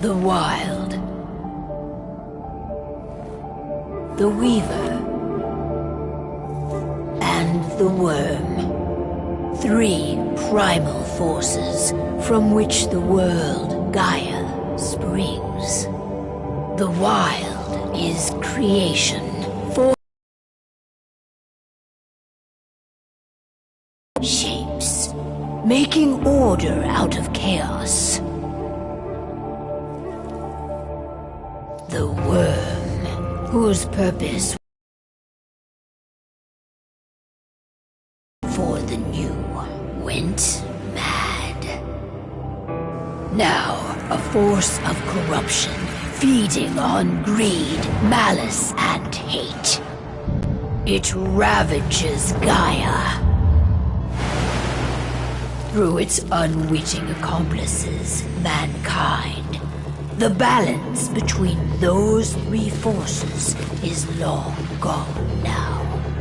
The Wild. The Weaver. And the Worm. 3 primal forces from which the world, Gaia, springs. The Wild is creation for shapes, making order out of chaos. The Worm, whose purpose for the new went mad. Now, a force of corruption, feeding on greed, malice, and hate. It ravages Gaia. Through its unwitting accomplices, mankind. The balance between those 3 forces is long gone now.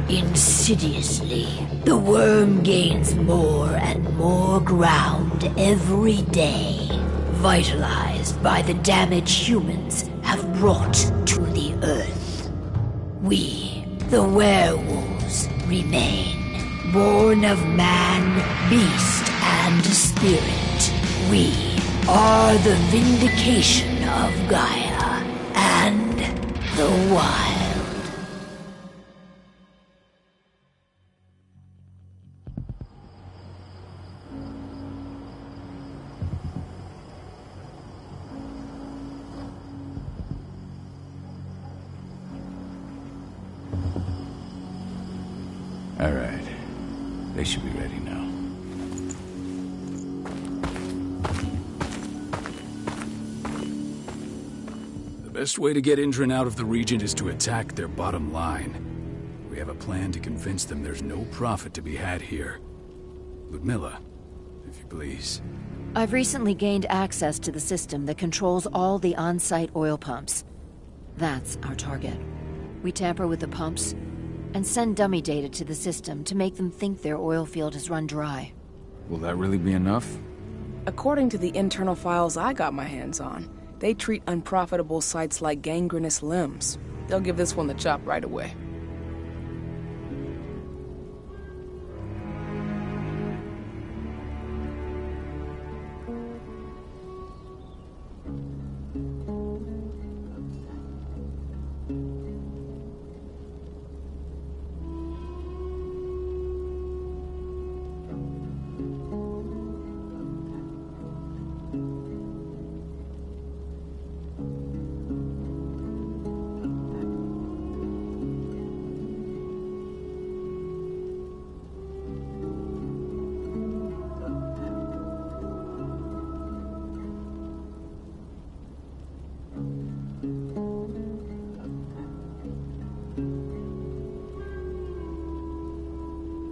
Insidiously, the Worm gains more and more ground every day, vitalized by the damage humans have brought to the Earth. We, the werewolves, remain, born of man, beast, and spirit. We are the vindication of Gaia and the Wild. All right. They should be ready now. The best way to get Indran out of the region is to attack their bottom line. We have a plan to convince them there's no profit to be had here. Ludmilla, if you please. I've recently gained access to the system that controls all the on-site oil pumps. That's our target. We tamper with the pumps and send dummy data to the system to make them think their oil field has run dry. Will that really be enough? According to the internal files I got my hands on, they treat unprofitable sites like gangrenous limbs. They'll give this one the chop right away.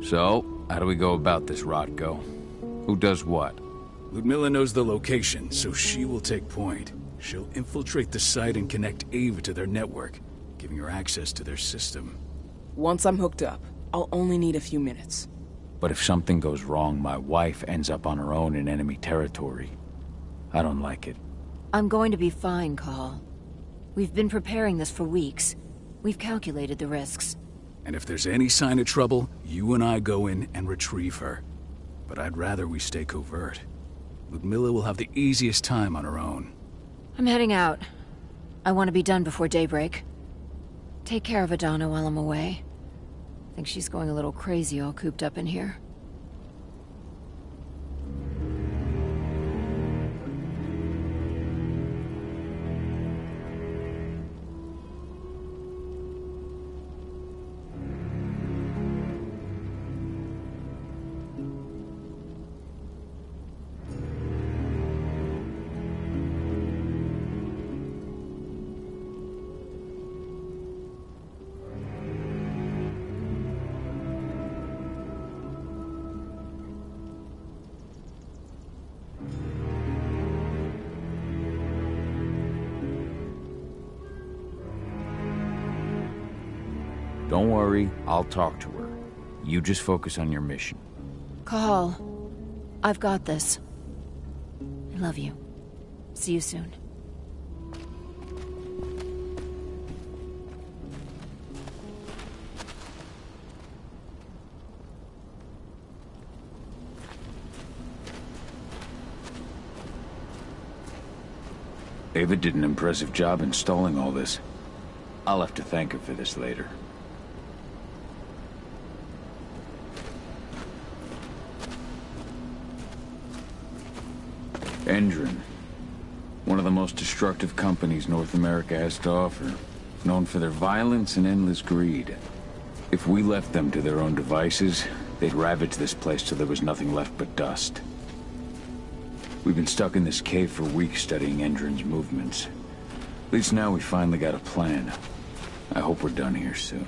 So, how do we go about this, Rotko? Who does what? Ludmilla knows the location, so she will take point. She'll infiltrate the site and connect Ava to their network, giving her access to their system. Once I'm hooked up, I'll only need a few minutes. But if something goes wrong, my wife ends up on her own in enemy territory. I don't like it. I'm going to be fine, Call. We've been preparing this for weeks. We've calculated the risks. And if there's any sign of trouble, you and I go in and retrieve her. But I'd rather we stay covert. Ludmilla will have the easiest time on her own. I'm heading out. I want to be done before daybreak. Take care of Adana while I'm away. I think she's going a little crazy all cooped up in here. Don't worry, I'll talk to her. You just focus on your mission. Call. I've got this. I love you. See you soon. Ava did an impressive job installing all this. I'll have to thank her for this later. Endron. One of the most destructive companies North America has to offer. Known for their violence and endless greed. If we left them to their own devices, they'd ravage this place till there was nothing left but dust. We've been stuck in this cave for weeks studying Endron's movements. At least now we finally got a plan. I hope we're done here soon.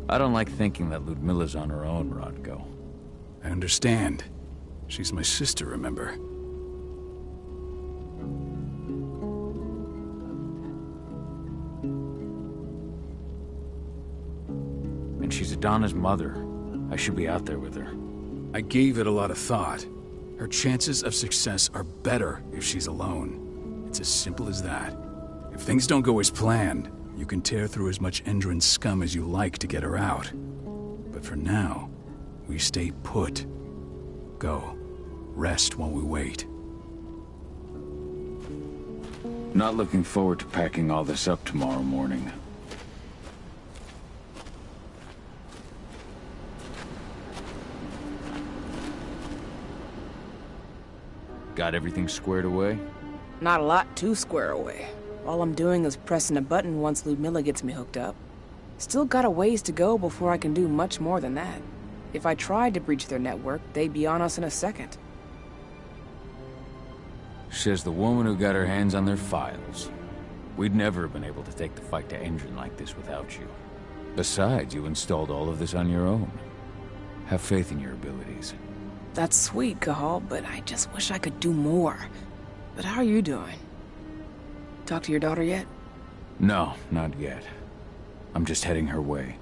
I don't like thinking that Ludmilla's on her own, Rodko. I understand. She's my sister, remember? And she's Adana's mother. I should be out there with her. I gave it a lot of thought. Her chances of success are better if she's alone. It's as simple as that. If things don't go as planned, you can tear through as much Endron scum as you like to get her out. But for now, we stay put. Go. Rest while we wait. Not looking forward to packing all this up tomorrow morning. Got everything squared away? Not a lot to square away. All I'm doing is pressing a button once Ludmilla gets me hooked up. Still got a ways to go before I can do much more than that. If I tried to breach their network, they'd be on us in a second. Says the woman who got her hands on their files. We'd never have been able to take the fight to Endron like this without you. Besides, you installed all of this on your own. Have faith in your abilities. That's sweet, Cahal, but I just wish I could do more. But how are you doing? Talk to your daughter yet? No, not yet. I'm just heading her way.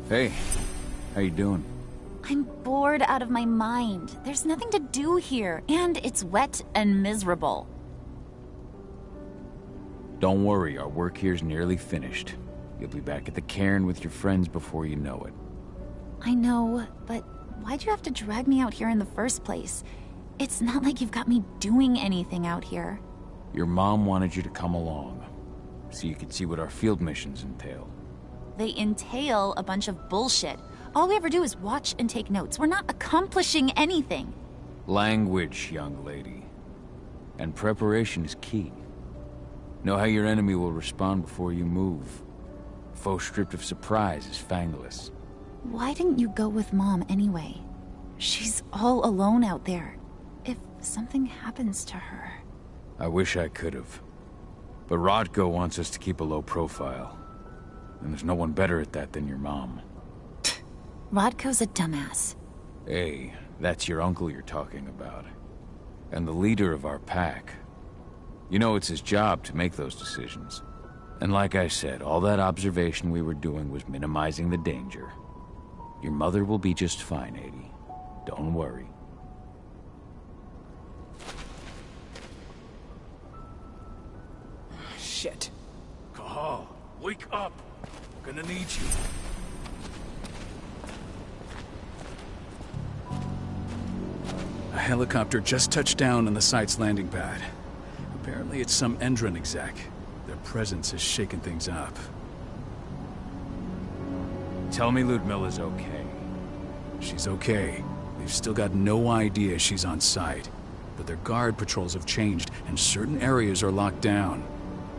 Hey, how you doing? I'm bored out of my mind. There's nothing to do here, and it's wet and miserable. Don't worry, our work here's nearly finished. You'll be back at the cairn with your friends before you know it. I know, but why'd you have to drag me out here in the first place? It's not like you've got me doing anything out here. Your mom wanted you to come along, so you could see what our field missions entail. They entail a bunch of bullshit. All we ever do is watch and take notes. We're not accomplishing anything. Language, young lady. And preparation is key. Know how your enemy will respond before you move. Foe stripped of surprise is fangless. Why didn't you go with Mom anyway? She's all alone out there. If something happens to her... I wish I could have. But Rodko wants us to keep a low profile. And there's no one better at that than your mom. Rodko's a dumbass. Hey, that's your uncle you're talking about. And the leader of our pack. You know it's his job to make those decisions. And like I said, all that observation we were doing was minimizing the danger. Your mother will be just fine, Adie. Don't worry. Shit. Cahal, wake up! I'm gonna need you. A helicopter just touched down on the site's landing pad. Apparently it's some Endron exec. Their presence has shaken things up. Tell me Ludmilla's okay. She's okay. They've still got no idea she's on site. But their guard patrols have changed, and certain areas are locked down.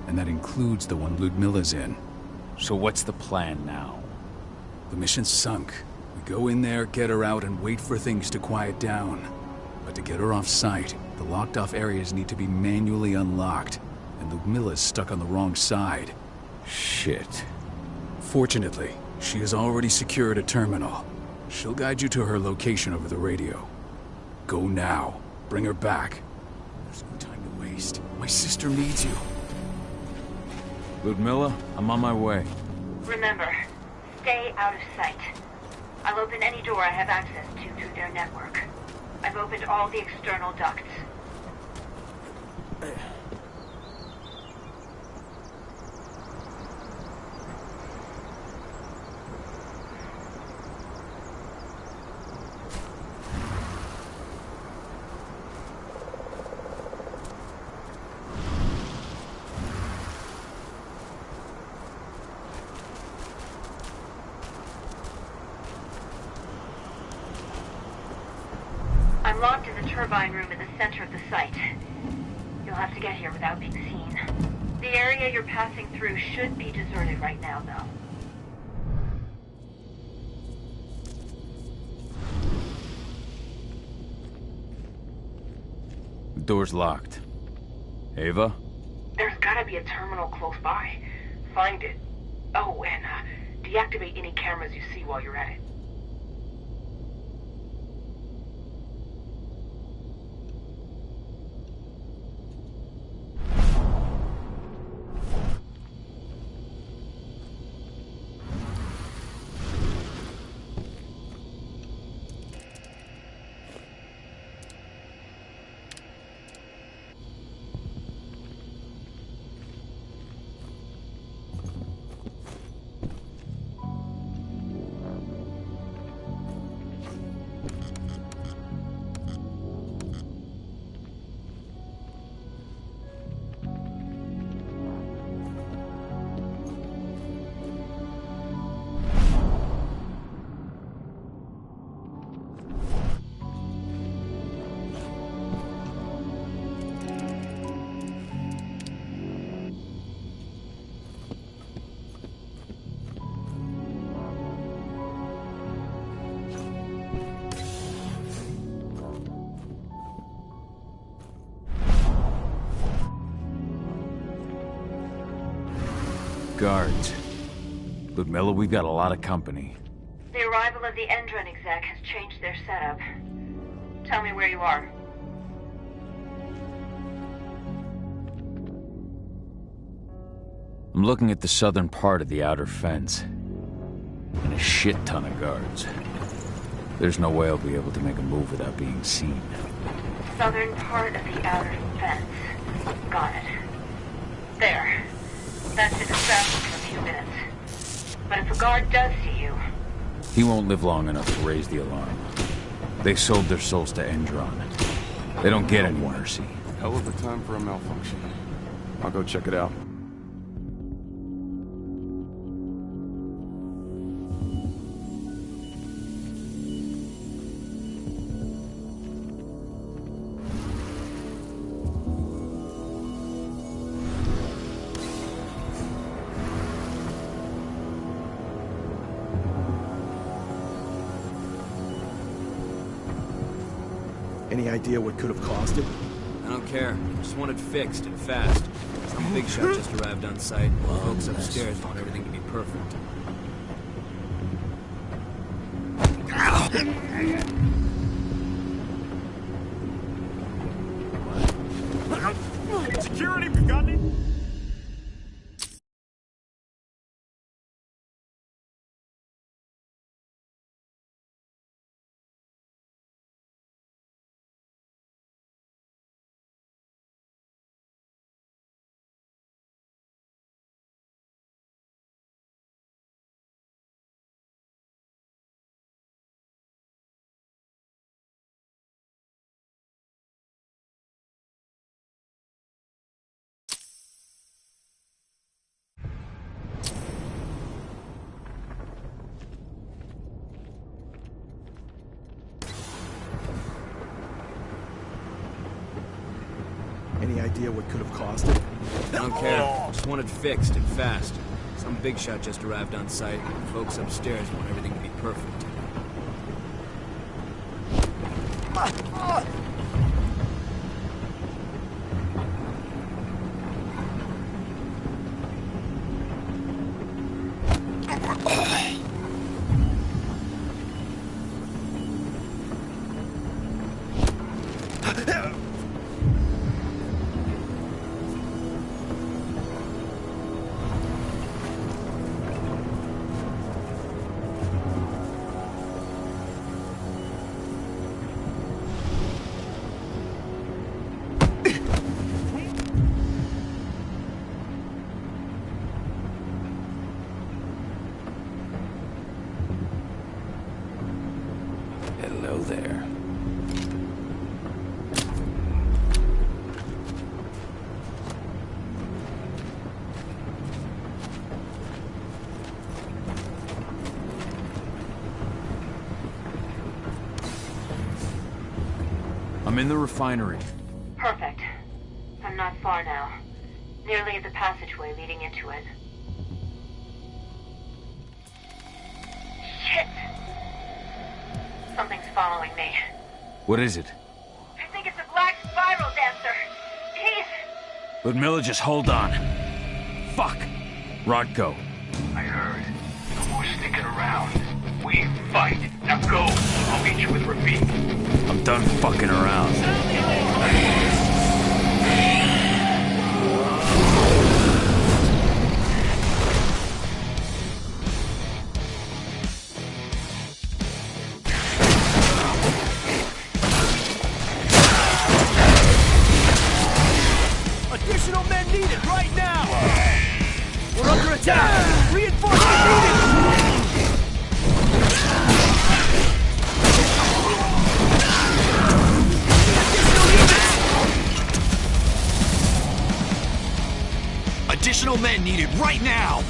And that includes the one Ludmilla's in. So what's the plan now? The mission's sunk. We go in there, get her out, and wait for things to quiet down. But to get her off site, the locked-off areas need to be manually unlocked. And Ludmilla's stuck on the wrong side. Shit. Fortunately, she has already secured a terminal. She'll guide you to her location over the radio. Go now. Bring her back. There's no time to waste. My sister needs you. Ludmilla, I'm on my way. Remember, stay out of sight. I'll open any door I have access to through their network. I've opened all the external ducts. I'm locked in the turbine room in the center of the site. You'll have to get here without being seen. The area you're passing through should be deserted right now, though. The door's locked. Ava? There's gotta be a terminal close by. Find it. Oh, and deactivate any cameras you see while you're at it. Guards. Ludmilla, we've got a lot of company. The arrival of the Endron exec has changed their setup. Tell me where you are. I'm looking at the southern part of the outer fence. And a shit ton of guards. There's no way I'll be able to make a move without being seen. Southern part of the outer fence. Got it. There. That should distract him in a few minutes. But if a guard does see you... He won't live long enough to raise the alarm. They sold their souls to Endron. They don't get any mercy. Hell of a time for a malfunction. I'll go check it out. Any idea what could have caused it? I don't care. Just want it fixed and fast. Some big shot just arrived on site. Folks upstairs want everything to be perfect. Security, we've got it! Any idea what could have caused it? I don't care. Just want it fixed and fast. Some big shot just arrived on site. Folks upstairs want everything to be perfect. Hello there. I'm in the refinery. Perfect. I'm not far now. Nearly at the passageway leading into it. Shit! Something's following me. What is it? I think it's a black spiral dancer. He's... Ludmilla, just hold on. Fuck! Rodko. I heard. No more sticking around. We fight. Now go. I'll meet you with Rafik. I'm done fucking around. Additional men needed right now! We're under attack! Reinforcement needed! Additional men needed right now!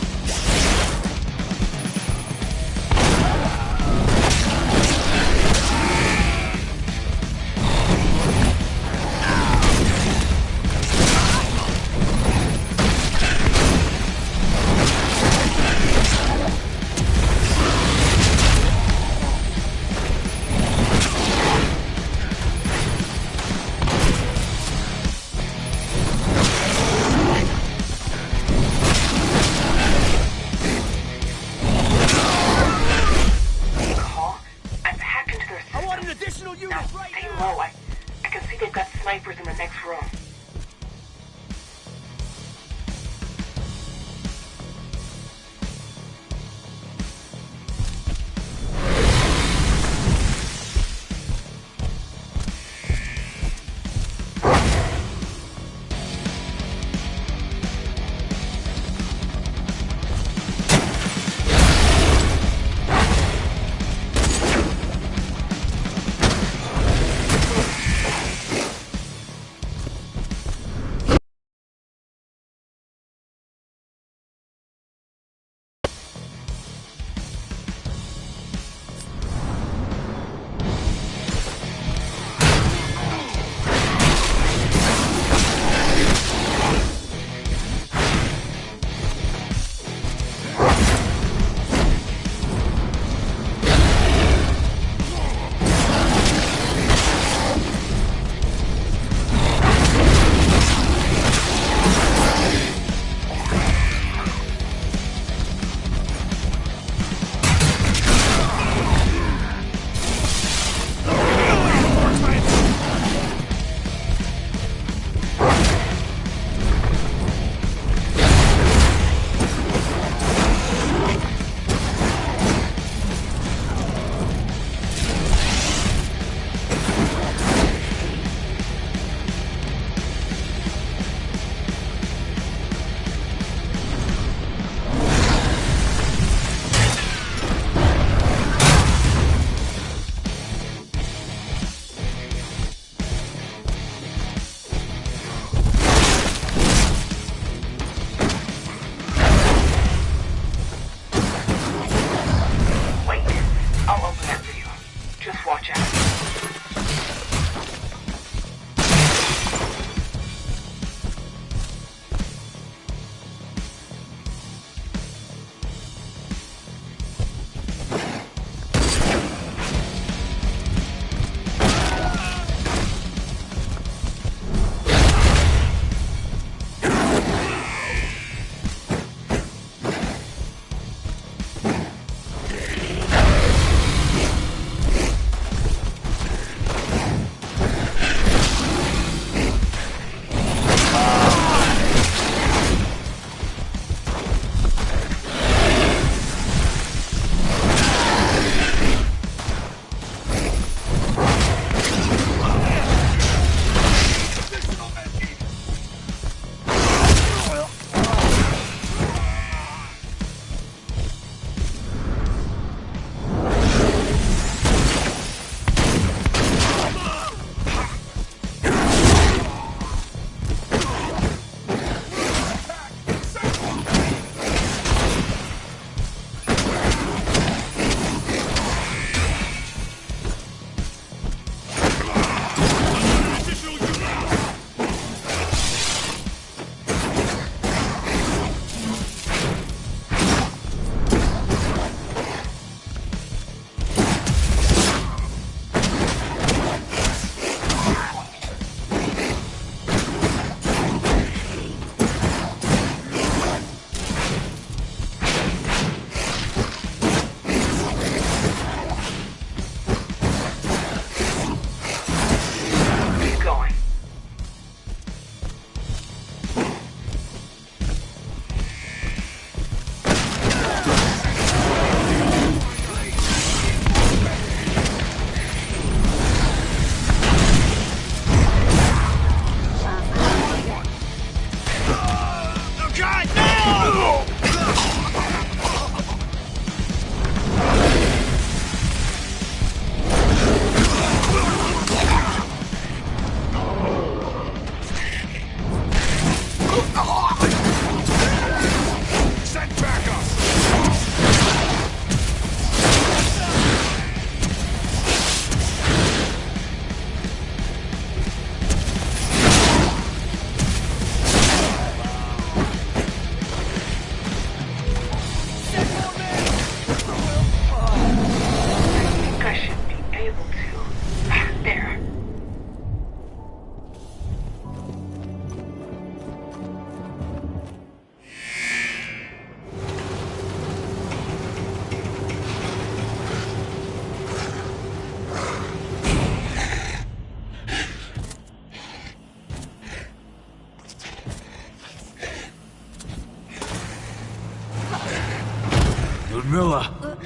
Ludmilla!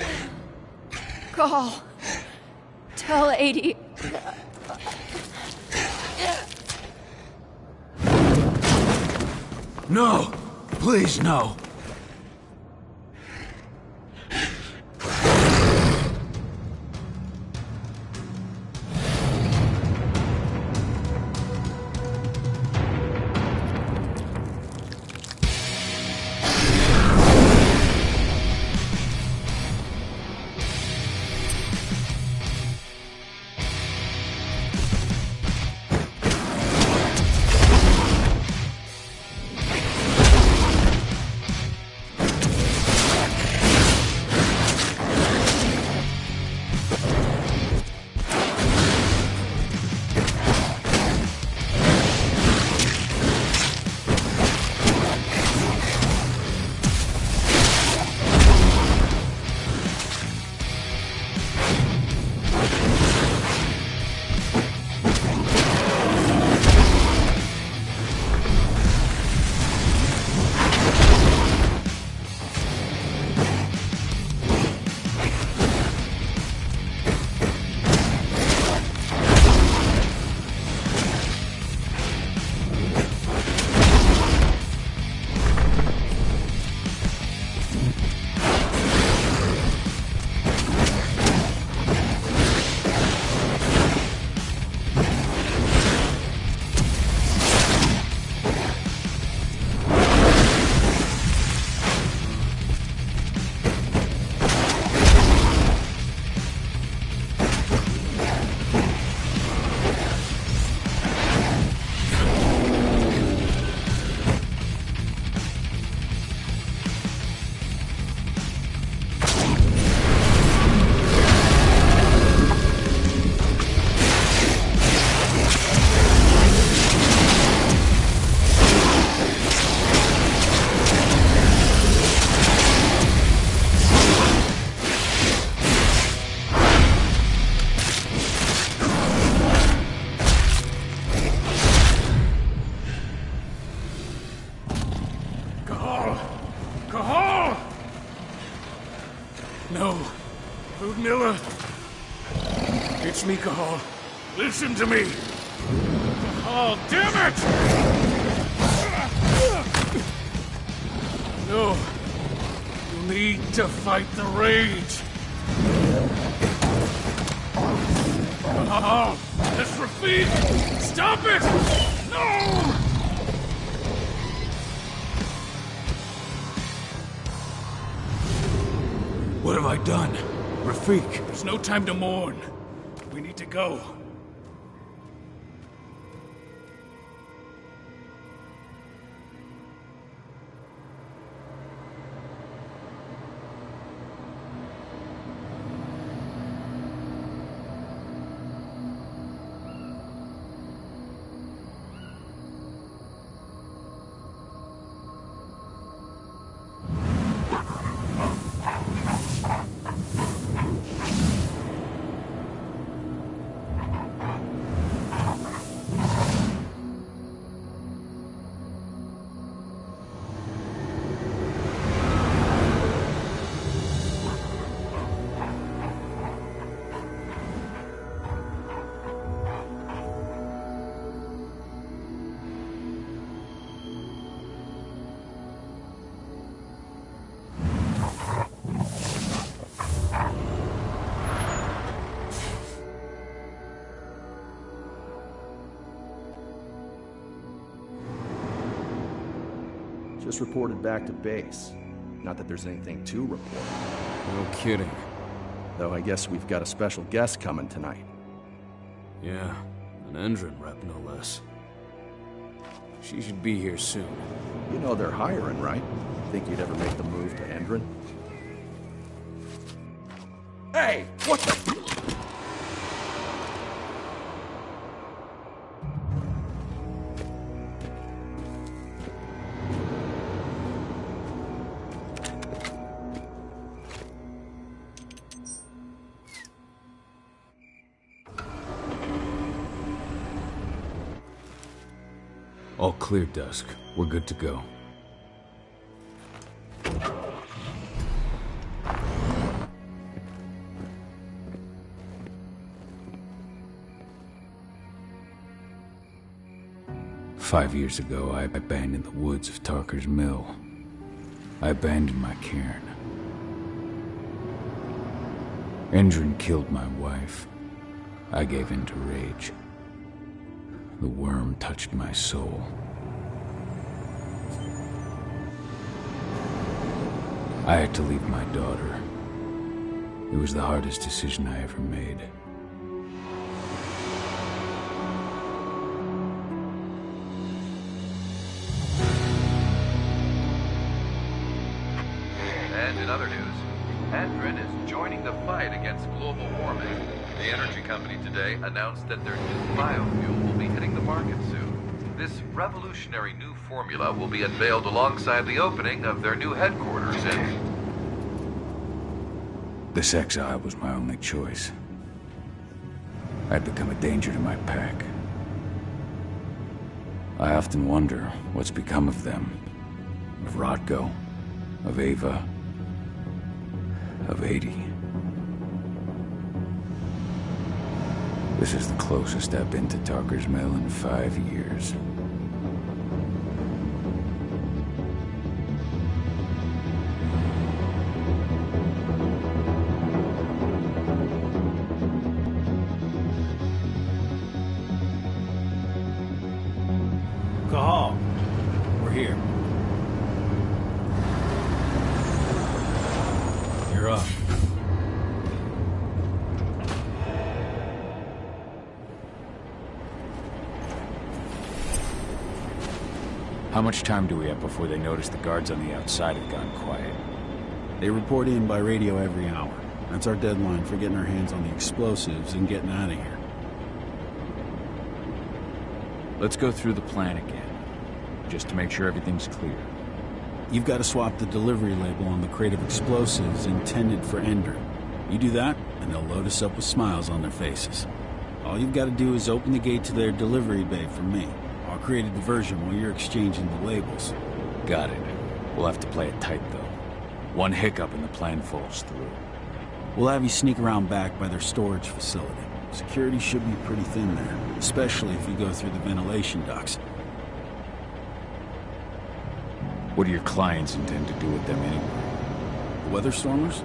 Call. Tell 80. No! Please, no! No. Ludmilla. It's me, Cahal. Listen to me. Cahal, damn it! No. You need to fight the rage. Cahal, that's Rafik! Stop it! No! What have I done? Rafik, there's no time to mourn. We need to go. Just reported back to base. Not that there's anything to report. No kidding. Though I guess we've got a special guest coming tonight. Yeah, an Endron rep, no less. She should be here soon. You know they're hiring, right? Think you'd ever make the move to Endron? Hey! What the... All clear, Dusk. We're good to go. 5 years ago, I abandoned the woods of Tarker's Mill. I abandoned my cairn. Endrin killed my wife. I gave in to rage. The worm touched my soul. I had to leave my daughter. It was the hardest decision I ever made. And in other news, Endrin is joining the fight against global warming. The energy company today announced that their new biofuel will be hitting the market soon. This revolutionary new formula will be unveiled alongside the opening of their new headquarters in... This exile was my only choice. I'd become a danger to my pack. I often wonder what's become of them. Of Rotko, of Ava, of 80. This is the closest I've been to Tarker's Mill in 5 years. Cahal, we're here. You're up. How much time do we have before they notice the guards on the outside have gone quiet? They report in by radio every hour. That's our deadline for getting our hands on the explosives and getting out of here. Let's go through the plan again, just to make sure everything's clear. You've got to swap the delivery label on the crate of explosives intended for Endrin. You do that, and they'll load us up with smiles on their faces. All you've got to do is open the gate to their delivery bay for me. I'll create a diversion while you're exchanging the labels. Got it. We'll have to play it tight, though. One hiccup and the plan falls through. We'll have you sneak around back by their storage facility. Security should be pretty thin there, especially if you go through the ventilation ducts. What do your clients intend to do with them anyway? The Weatherstormers?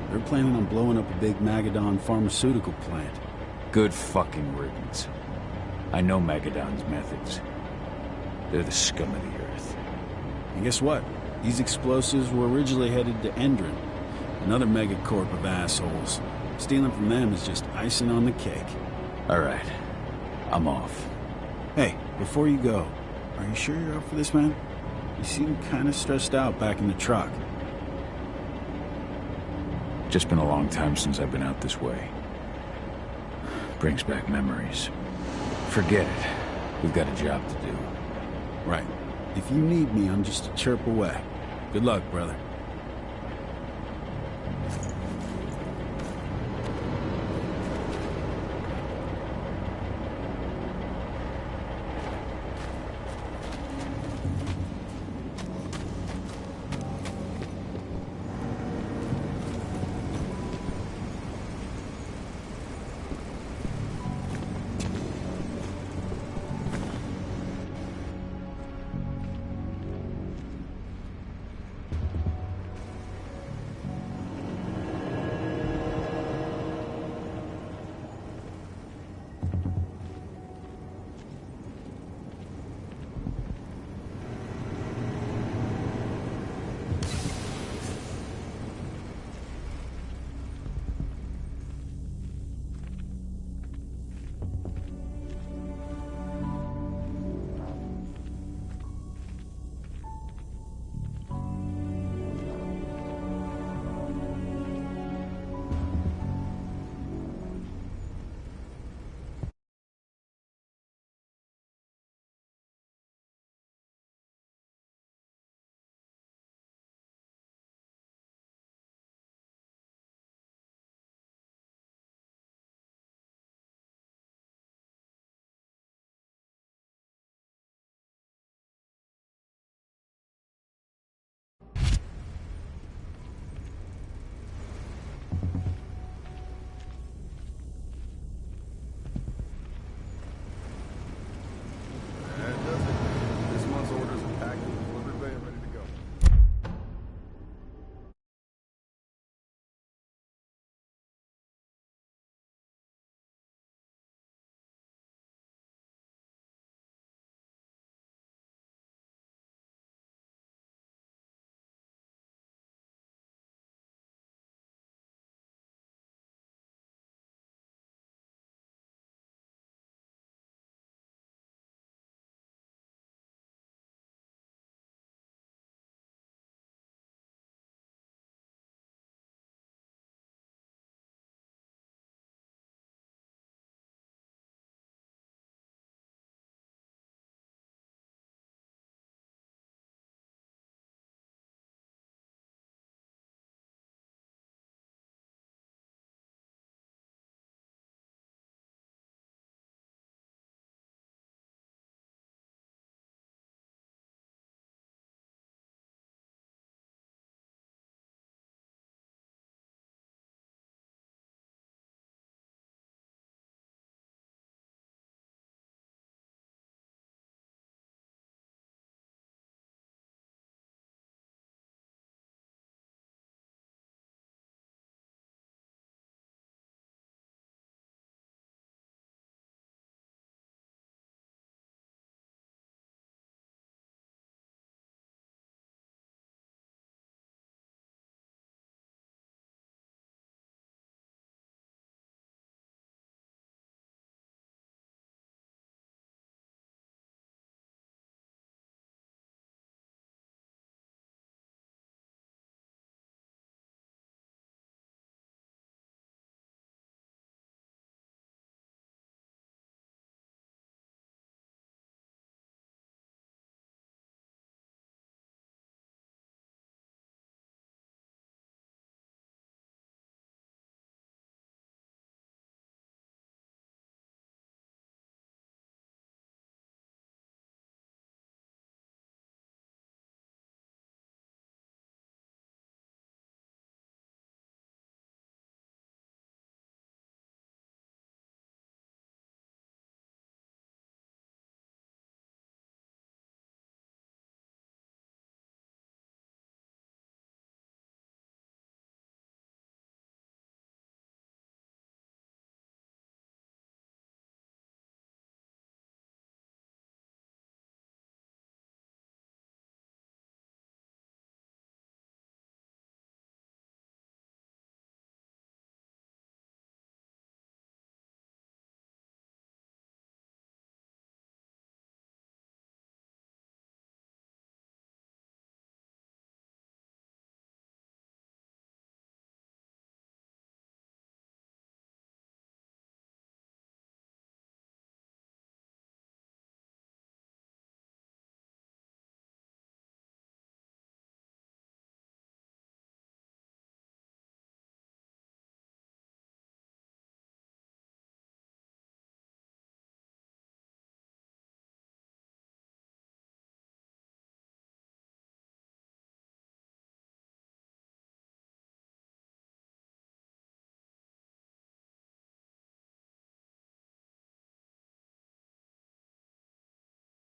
They're planning on blowing up a big Magadon pharmaceutical plant. Good fucking riddance. I know Magadon's methods. They're the scum of the earth. And guess what? These explosives were originally headed to Endrin, another megacorp of assholes. Stealing from them is just icing on the cake. All right. I'm off. Hey, before you go, are you sure you're up for this, man? You seem kind of stressed out back in the truck. Just been a long time since I've been out this way. Brings back memories. Forget it. We've got a job to do. Right. If you need me, I'm just a chirp away. Good luck, brother.